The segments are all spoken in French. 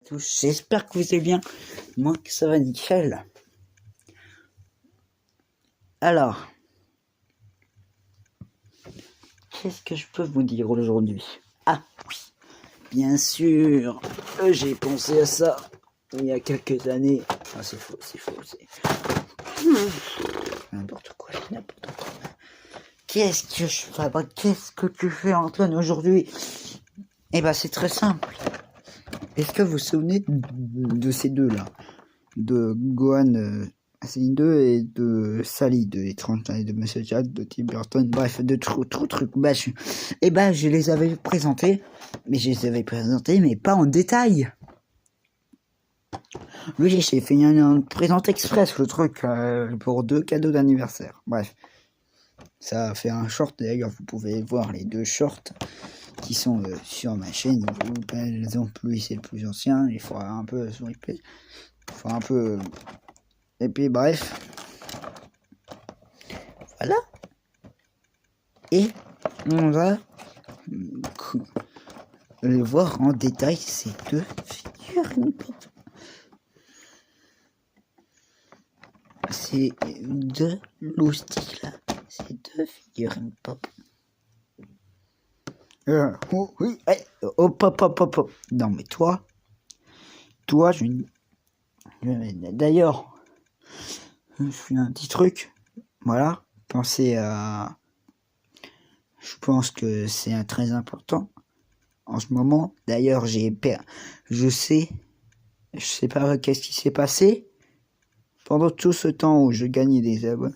tous, j'espère que vous allez bien, moi que ça va nickel. Alors, qu'est-ce que je peux vous dire aujourd'hui? Ah oui, bien sûr, j'ai pensé à ça il y a quelques années. Ah c'est faux, c'est n'importe quoi. Qu'est-ce que je fais? Qu'est-ce que tu fais, Antoine, aujourd'hui? Eh ben c'est très simple. Est-ce que vous vous souvenez de ces deux-là? De Gohan Céline 2 et de Sally de Étrange et de Monsieur Jack, de Tim Burton, bref, de trop trucs. Je les avais présentés, mais pas en détail. Oui, j'ai fait un présent express, le truc, pour 2 cadeaux d'anniversaire. Bref, ça a fait un short, d'ailleurs, vous pouvez voir les 2 shorts qui sont sur ma chaîne. Lui, c'est le plus ancien, il faudra un peu se replay. Enfin, un peu. Et puis, bref. Voilà. Et on va le voir en détail ces 2 figurines pop. C'est 2 loustiques là. C'est 2 figurines pop. Oui. Hop. Non, mais toi, d'ailleurs, je fais un petit truc. Voilà. Pensez à. Je pense que c'est très important. En ce moment, d'ailleurs, je sais pas qu'est-ce qui s'est passé pendant tout ce temps où je gagnais des abonnés.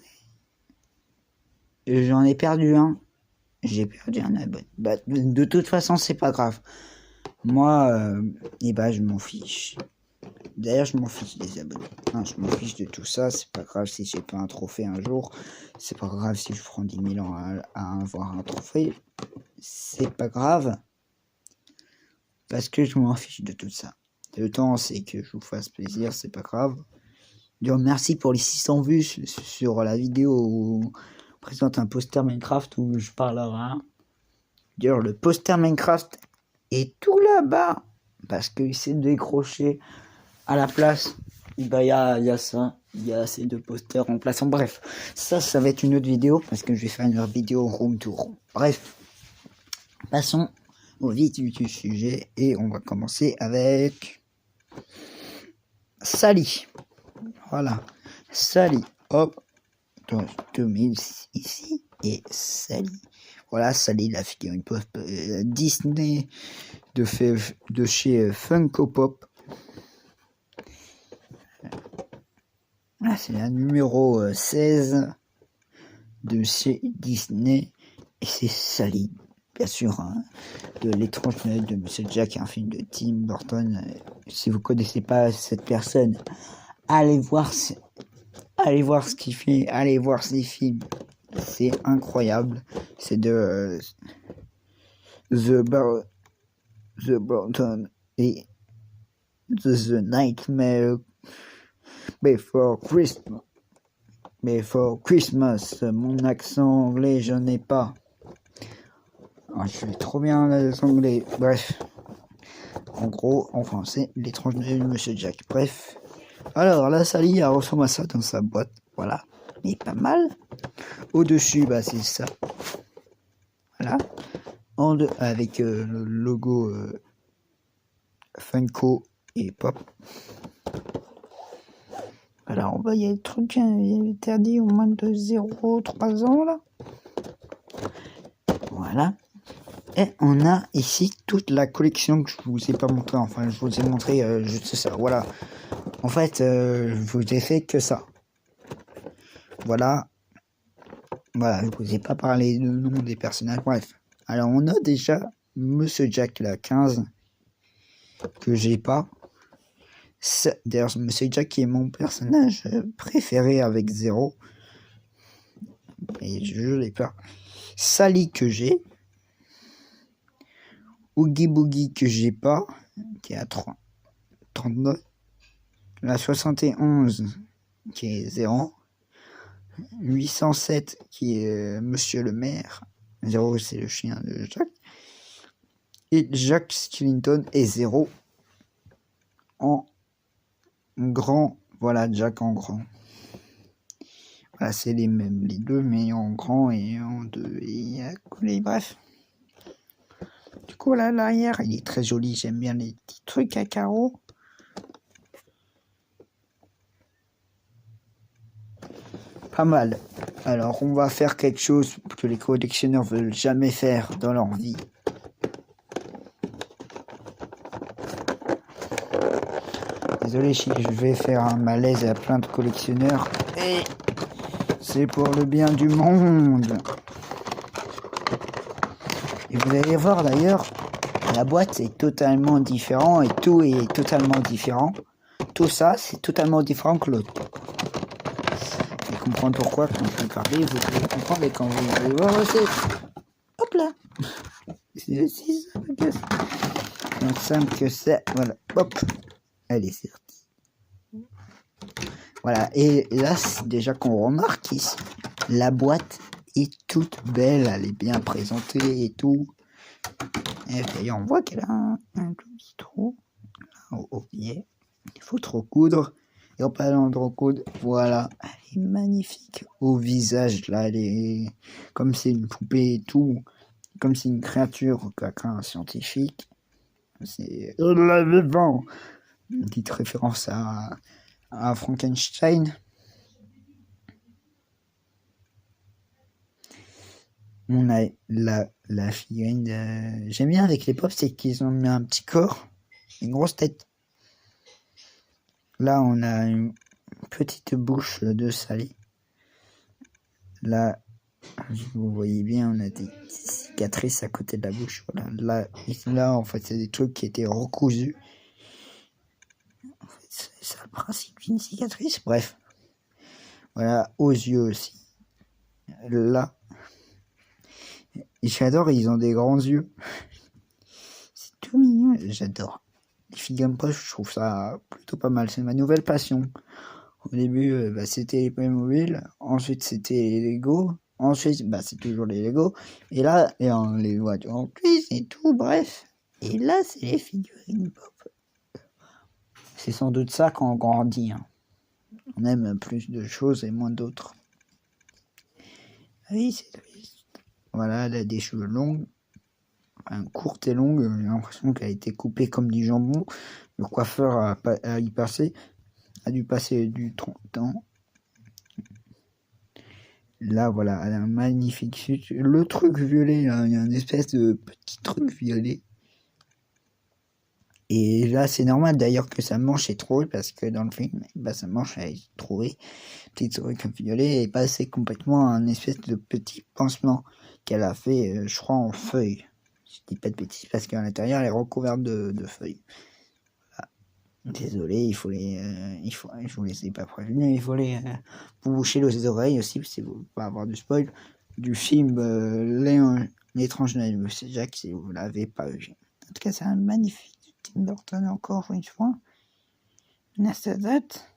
J'en ai perdu un. J'ai perdu un abonné. De toute façon, c'est pas grave. Moi, je m'en fiche. D'ailleurs, je m'en fiche des abonnés. Je m'en fiche de tout ça. C'est pas grave si j'ai pas un trophée un jour. C'est pas grave si je prends 10 000 ans à avoir un trophée. C'est pas grave. Parce que je m'en fiche de tout ça. Le temps, c'est que je vous fasse plaisir, c'est pas grave. Dire merci pour les 600 vues sur la vidéo où on présente un poster Minecraft où je parlerai. Dire le poster Minecraft est tout là-bas parce qu'il s'est décroché à la place. Il y a ça, il y a ces 2 posters en place. Bref, ça va être une autre vidéo parce que je vais faire une vidéo room tour. Bref, passons au vif du sujet et on va commencer avec Sally. Voilà, Sally, hop, 2000 ici, et Sally. Voilà, Sally, la figurine pop Disney de chez Funko Pop. Là, c'est la numéro 16 de chez Disney, et c'est Sally, bien sûr, de L'étrange Noël de Monsieur Jack, un film de Tim Burton. Si vous connaissez pas cette personne, allez voir ce qu'il fait, allez voir ses films, c'est incroyable. C'est de The Burton et The Nightmare Before Christmas. Mon accent anglais, je n'ai pas. Je fais trop bien l'anglais. Bref. En gros, en français, L'étrange Noël de Monsieur Jack. Bref. Alors, la Sally, elle ressemble à ça dans sa boîte. Voilà. Mais pas mal. Au-dessus, c'est ça. Voilà. Avec le logo Funko et Pop. Alors, il y a des trucs interdits au moins de 0,3 ans, là. Voilà. Et on a ici toute la collection que je vous ai pas montré. Enfin, je vous ai montré juste ça. Voilà. En fait, je vous ai fait que ça. Voilà. Voilà, je vous ai pas parlé de nom des personnages. Bref. Alors, on a déjà Monsieur Jack, la 15, que j'ai pas. D'ailleurs, Monsieur Jack qui est mon personnage préféré avec 0. Et je l'ai pas. Sally que j'ai. Oogie Boogie que j'ai pas. Qui est à 39. La 71 qui est 0. 807 qui est Monsieur le maire. 0 c'est le chien de Jack. Et Jack Skellington est 0. grand. Voilà, Jack en grand. Voilà, c'est les mêmes, les deux, mais en grand et en deux. Et collé, bref. Du coup, là, l'arrière, il est très joli. J'aime bien les petits trucs à carreaux. Pas mal. Alors, on va faire quelque chose que les collectionneurs veulent jamais faire dans leur vie. Désolé si je vais faire un malaise à plein de collectionneurs. Et c'est pour le bien du monde. Et vous allez voir d'ailleurs, la boîte est totalement différent et tout est totalement différent. Tout ça, c'est totalement différent que l'autre. Et comprendre pourquoi quand je vais parler, vous allez comprendre et quand vous allez voir aussi. Hop là. C'est simple que ça. Voilà. Hop. Allez, c'est parti. Voilà. Et là, déjà qu'on remarque ici, la boîte est toute belle. Elle est bien présentée et tout. Et d'ailleurs, on voit qu'elle a un petit trou au pied. Il faut trop coudre. Et en parlant de recoudre, voilà, elle est magnifique au visage. Là, elle est comme c'est une poupée et tout, comme c'est une créature, quelqu'un scientifique. C'est vivant. Une petite référence à Frankenstein. On a la figurine de... J'aime bien avec les pops, c'est qu'ils ont mis un petit corps, une grosse tête. Là, on a une petite bouche de salé. Là, vous voyez bien, on a des cicatrices à côté de la bouche. Voilà. Là, en fait, c'est des trucs qui étaient recousus. En fait, c'est ça le principe d'une cicatrice. Bref. Voilà, aux yeux aussi. Là. J'adore, ils ont des grands yeux. C'est tout mignon, j'adore. Les figurines poche, je trouve ça plutôt pas mal. C'est ma nouvelle passion. Au début, c'était les Playmobil. Ensuite, c'était les Lego. Ensuite, c'est toujours les Lego. Et là, les voitures en cuisse et tout, bref. Et là, c'est les figurines pop. C'est sans doute ça quand on grandit. Hein. On aime plus de choses et moins d'autres. Oui, c'est triste. Voilà, elle a des cheveux longs. Enfin, courte et longue. J'ai l'impression qu'elle a été coupée comme du jambon. Le coiffeur a dû passer du temps. Là, voilà, elle a un magnifique... Le truc violet, là, il y a une espèce de petit truc violet. Et là, c'est normal d'ailleurs que sa manche est trouée, parce que dans le film, sa manche est trouée. Petit truc violet est passé complètement à un espèce de petit pansement qu'elle a fait, je crois, en feuilles. Je dis pas de bêtises, parce qu'à l'intérieur, elle est recouverte de feuilles. Voilà. Désolé, je vous les ai pas prévenus, il faut vous boucher les oreilles aussi, si vous pas avoir du spoil, du film L'étrange Noël de Monsieur Jack, si vous l'avez pas vu. En tout cas, c'est un magnifique Tim Burton encore une fois. À sa date.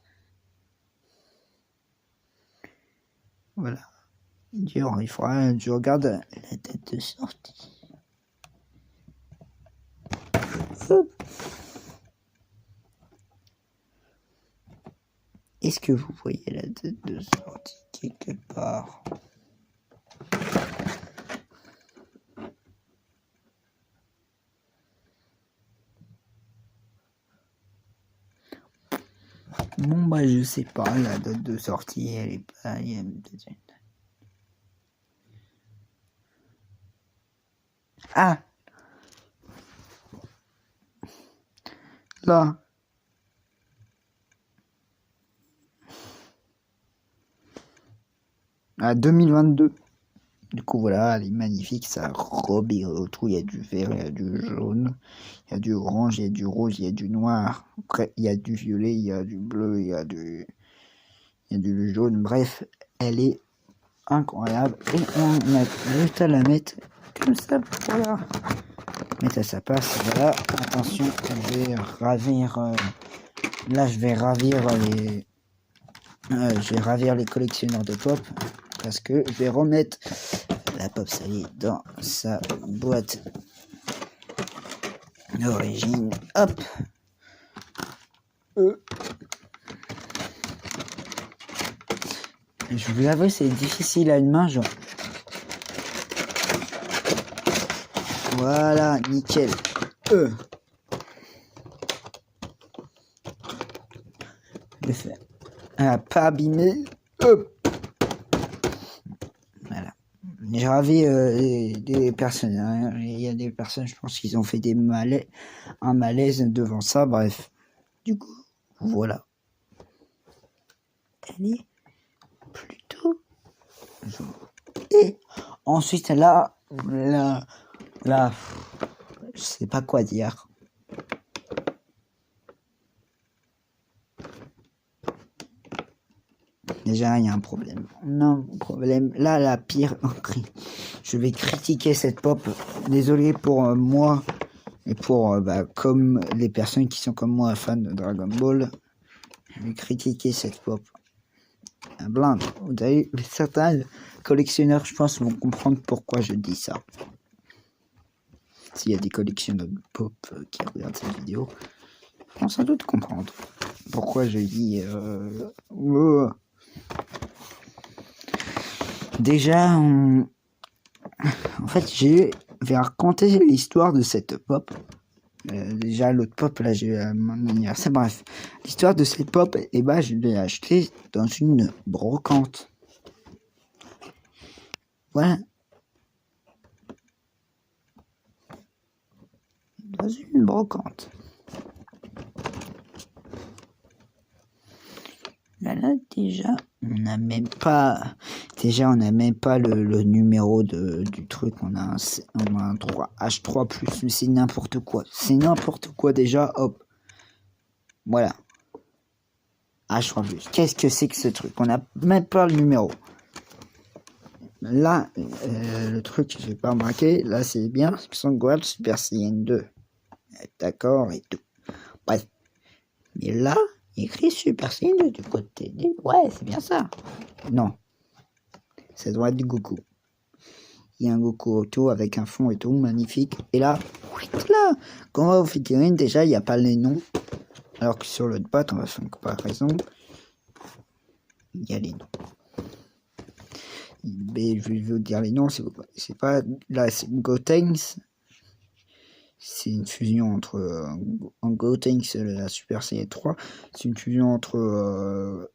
Voilà. Il faudra que je regarde la date de sortie. Est-ce que vous voyez la date de sortie quelque part? Bon, je sais pas, la date de sortie, elle est pas... Il y a peut-être une... Ah! Là! À 2022. Du coup, voilà, elle est magnifique, ça robe et tout. Il y a du vert, il y a du jaune, il y a du orange, il y a du rouge, il y a du noir. Après, il y a du violet, il y a du bleu, il y a du jaune. Bref, elle est incroyable. Et on a juste à la mettre comme ça pour la mettre à sa place. Voilà, attention, je vais ravir. Là, je vais ravir les collectionneurs de pop. Parce que je vais remettre la pop salée dans sa boîte d'origine. Hop. Je vous avoue, c'est difficile à une main, genre. Voilà, nickel. Le fait. Pas abîmé. Voilà. J'ai ravi des personnes. Hein. Il y a des personnes, je pense qu'ils ont fait un malaise devant ça. Bref. Du coup, voilà. Elle est plutôt. Et ensuite, là, je sais pas quoi dire. Déjà, il y a un problème. Non, problème. Là, la pire. Je vais critiquer cette pop. Désolé pour moi et pour comme les personnes qui sont comme moi fans de Dragon Ball. Je vais critiquer cette pop. Un blinde. Vous avez certains collectionneurs, je pense, vont comprendre pourquoi je dis ça. S'il y a des collectionneurs de pop qui regardent cette vidéo, ils vont sans doute comprendre pourquoi je dis. Déjà, en fait, je vais raconter l'histoire de cette pop. Déjà, l'autre pop, là, j'ai eu mon anniversaire. Bref, l'histoire de cette pop, je l'ai achetée dans une brocante. Voilà. Dans une brocante. Là, déjà, on n'a même pas le numéro du truc. On a un 3 H3+, mais c'est n'importe quoi. C'est n'importe quoi déjà, hop. Voilà. H3+. Qu'est-ce que c'est que ce truc? On n'a même pas le numéro. Là, le truc, je vais pas remarquer. Là, c'est bien. Son Gold Super Saiyan 2. D'accord, et tout. Bref. Mais là, écrit Super Saiyan 2 du côté. Ouais, c'est bien ça. Non. Ça doit être du Goku. Il y a un Goku auto avec un fond et tout, magnifique. Et là, quand aux figurines, déjà, il n'y a pas les noms. Alors que sur l'autre boîte, on va faire une comparaison. Il y a les noms. Mais je vais vous dire les noms, c'est pas. Là, c'est Gotenks. C'est une fusion entre Gotenks et la Super Saiyan 3. C'est une fusion entre.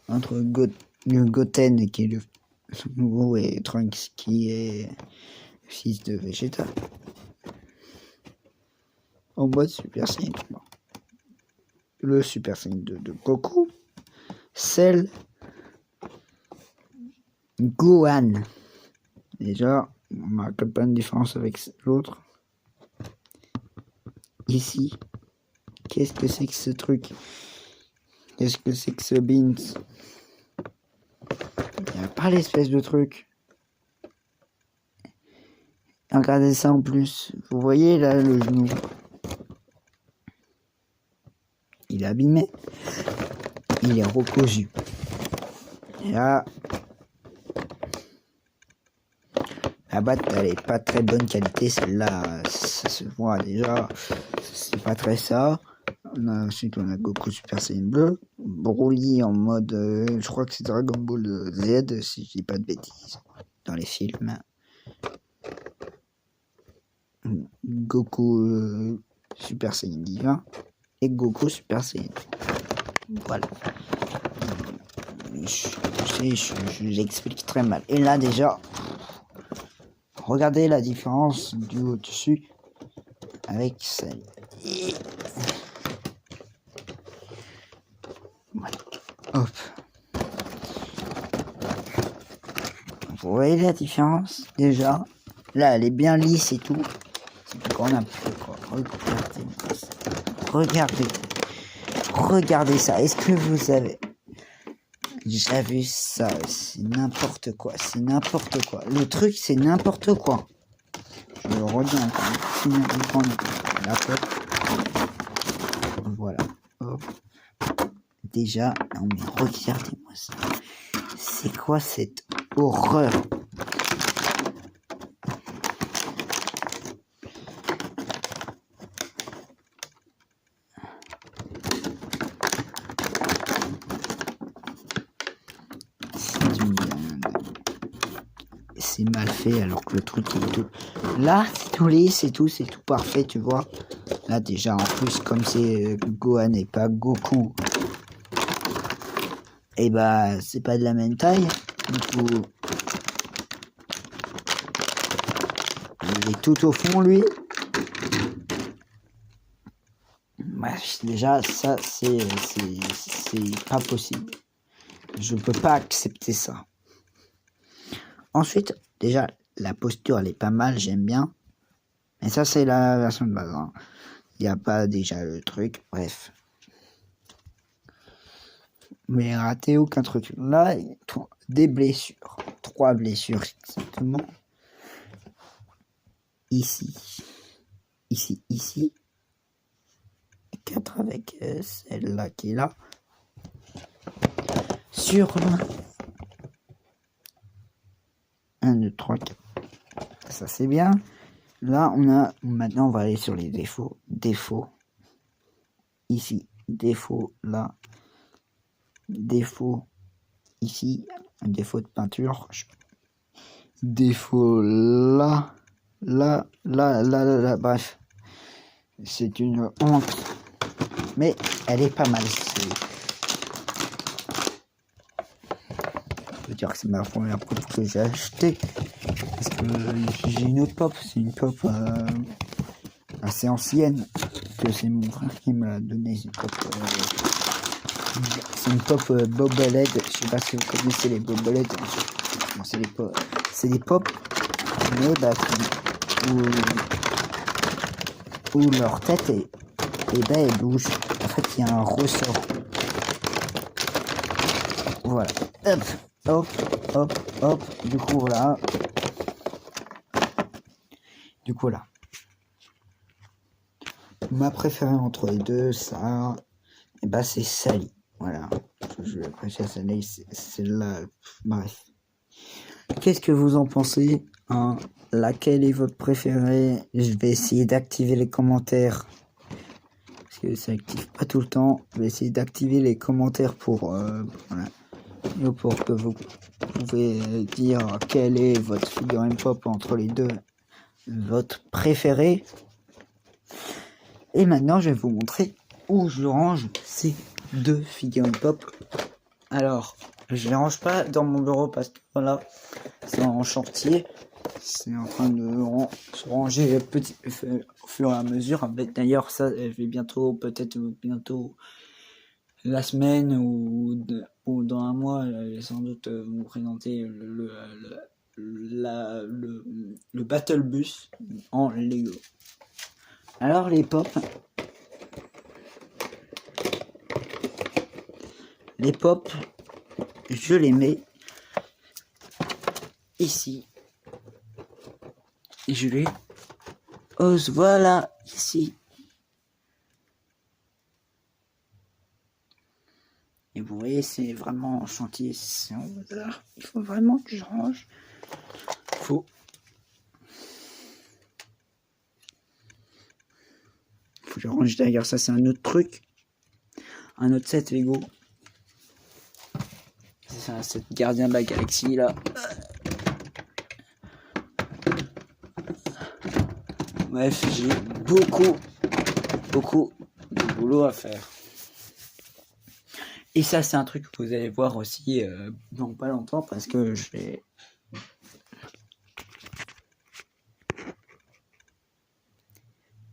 Entre Goten qui est le nouveau et Trunks qui est le fils de Vegeta. En mode Super Saiyan 3. Le Super Saiyan 2 de Goku. Cell. Gohan. Déjà, on marque pas une différence avec l'autre. Ici. Qu'est-ce que c'est que ce truc? Qu'est-ce que c'est que ce beans? Il n'y a pas l'espèce de truc. Regardez ça en plus. Vous voyez là le genou. Il est abîmé. Il est recousu. Et là, la boîte elle est pas très bonne qualité. Celle-là, ça se voit déjà. C'est pas très ça. Ensuite on a Goku Super Saiyan bleu. Broly en mode, je crois que c'est Dragon Ball Z si je dis pas de bêtises dans les films. Goku Super Saiyan divin et Goku Super Saiyan. Voilà. Je l'explique très mal. Et là déjà, regardez la différence du au-dessus avec celle. Voilà. Hop. Vous voyez la différence déjà? Là, elle est bien lisse et tout. C'est qu'on a plus quoi. Regardez ça. Est-ce que vous avez déjà vu ça? C'est n'importe quoi. Le truc, c'est n'importe quoi. Je le redis encore. La porte. Voilà. Hop. Déjà, non mais regardez-moi ça. C'est quoi cette horreur? fait alors que le truc il est tout. Là, c'est tout lisse, c'est tout parfait, tu vois. Là, déjà, en plus, comme c'est Gohan et pas Goku, et bah, c'est pas de la même taille. Du coup, il est tout au fond, lui. Bref, déjà, ça, c'est pas possible. Je peux pas accepter ça. Ensuite, déjà, la posture, elle est pas mal, j'aime bien. Mais ça, c'est la version de base. Hein. Il n'y a pas déjà le truc, bref. Mais raté aucun truc. Là, des blessures. 3 blessures, exactement. Ici. Ici. 4 avec celle-là qui est là. Sur le 1, 2, 3, 4. Ça, c'est bien. Là, maintenant, on va aller sur les défauts. Défauts. Ici. Défaut là. Défaut ici. Un défaut de peinture. Défaut là. Là. Bref. C'est une honte. Mais elle est pas mal. Je peux dire que c'est ma première pop que j'ai acheté. Parce que j'ai une autre pop. C'est une pop assez ancienne. Que c'est mon frère qui me l'a donné. C'est une pop Bobblehead. Je sais pas si vous connaissez les Bobblehead. Bon, c'est des pop. Mais bah, où leur tête elle bouge. En fait, il y a un ressort. Voilà. Hop. Du coup, voilà. Ma préférée entre les deux, ça, et bah, c'est Sally. Voilà. Je préfère Sally, c'est celle-là. Bref. Qu'est-ce que vous en pensez, hein? Laquelle est votre préférée? Je vais essayer d'activer les commentaires. Parce que ça active pas tout le temps. Je vais essayer d'activer les commentaires pour que vous pouvez dire quelle est votre figurine pop entre les deux, votre préférée. Et maintenant, je vais vous montrer où je range ces 2 figurines pop. Alors, je les range pas dans mon bureau parce que voilà, c'est en chantier. C'est en train de se ranger au fur et à mesure. D'ailleurs, ça, je vais peut-être bientôt, la semaine ou dans un mois, sans doute vous présenter le Battle Bus en Lego. Alors les pop, je les mets ici. Et je les pose, voilà, ici. Et vous voyez, c'est vraiment en chantier, c'est en hasard. Il faut vraiment que je range. Faut que je range d'ailleurs, ça c'est un autre truc. Un autre set Lego. C'est un set Gardien de la Galaxie là. Bref, j'ai beaucoup de boulot à faire. Et ça, c'est un truc que vous allez voir aussi dans pas longtemps parce que je vais...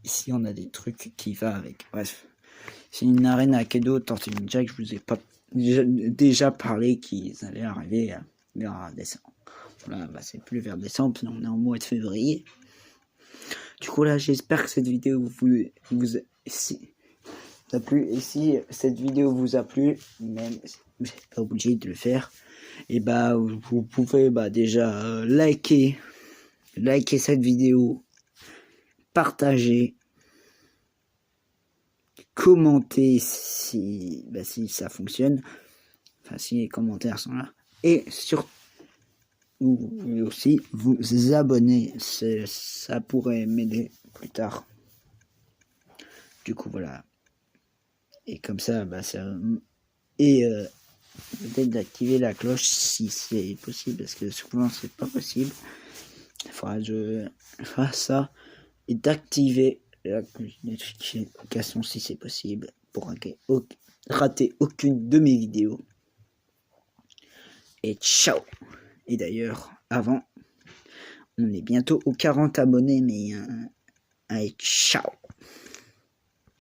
Ici, on a des trucs qui va avec. Bref, c'est une arène à Kedo Tortue Ninja que je vous ai pas déjà parlé qu'ils allaient arriver vers décembre. Voilà, bah, c'est plus vers décembre, on est en mois de février. Du coup là, j'espère que cette vidéo vous a plu. Et si cette vidéo vous a plu, même vous n'êtes pas obligé de le faire, et bah vous pouvez déjà liker cette vidéo, partager, commenter si ça fonctionne, enfin si les commentaires sont là, et surtout aussi vous abonner, ça pourrait m'aider plus tard. Du coup voilà, et comme ça peut-être d'activer la cloche si c'est possible, parce que souvent c'est pas possible. Il faudra que je fasse ça et d'activer la notification si c'est possible pour rater aucune de mes vidéos. Et ciao. Et d'ailleurs, avant, on est bientôt aux 40 abonnés, mais allez, ciao.